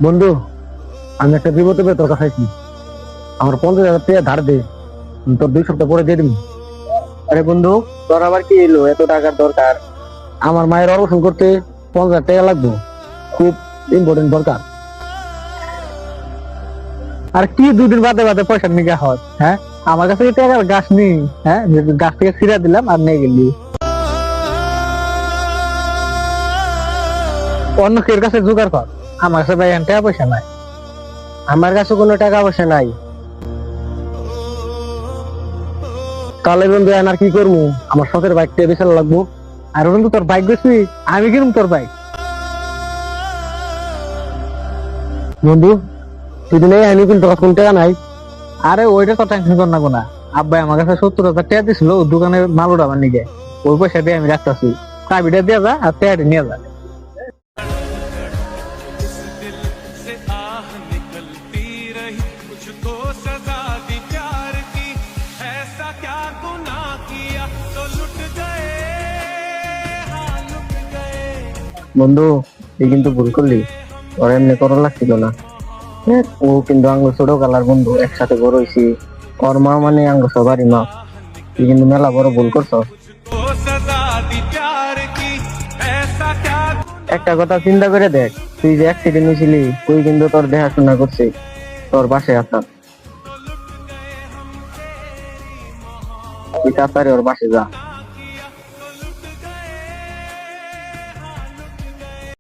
বন্ধু, আমি একটা বিপদে পড়ে তোর কাছে আইছি। আমার 50,000 টাকা ধার দে, আমি তোর 2 সপ্তাহ পরে দিয়ে দিবি। আরে বন্ধু, তোর আবার কি এলো এত টাকার দরকার? আমার মায়ের অপারেশন করতে 50,000 টাকা লাগবে, খুব ইম্পর্টেন্ট দরকার। আর কি 2 দিন বাদে বাদে পয়সা নিয়ে হয়? হ্যাঁ, আমার কাছে কি টাকার গাছ নেই? হ্যাঁ, যে গাছ থেকে ছিঁড়া দিলাম আর নিয়ে গেলি। অন্য কেউ কাছে জোগাড় কর, আমার কাছে ভাই টাকা পয়সা নাই। আমার কাছে কোনো টাকা পয়সা নাই। তাহলে বন্ধু এখন আর কি করবো? আমার শখের বাইকটা বেচার লাগবো। আর বন্ধু, তোর বাইক বেশি, আমি কিনুম তোর বাইক। বন্ধু, তুই দিনে আইনি কিন্তু তোর কাছে কোনো টাকা নাই। আরে ওইটা তো টেনশন কর না কোনা। আব্বাই আমার কাছে 70,000 টাকা দিছিল দোকানের মাল উঠাবার নিগে। ওই পয়সা দিয়ে আমি রাখতেছি, চাবিটা দিয়ে যা আর টাকাটা নিয়ে যা। दिल से आह निकलती रही, मुझको सजा दी प्यार की। ऐसा क्या गुनाह किया तो लुट गए, हाँ लुट गए। বন্ধু, তুই কিন্তু ভুল করলি। ওর এমনি করা লাগছিল না। ও কিন্তু আঙ্গ ছোট কালার বন্ধু, একসাথে বড় হয়েছি। ওর মা মানে আঙ্গ সবারই মা। তুই কিন্তু মেলা বড় ভুল করছ। मुझको सजा दी प्यार की, ऐसा क्या একটা কথা চিন্তা করে দেখ, তুই যে অ্যাক্সিডেন্ট হয়েছিলি, তুই কিন্তু তোর দেখাশোনা করছি, তোর পাশে আসার। তুই তাড়াতাড়ি ওর পাশে যা।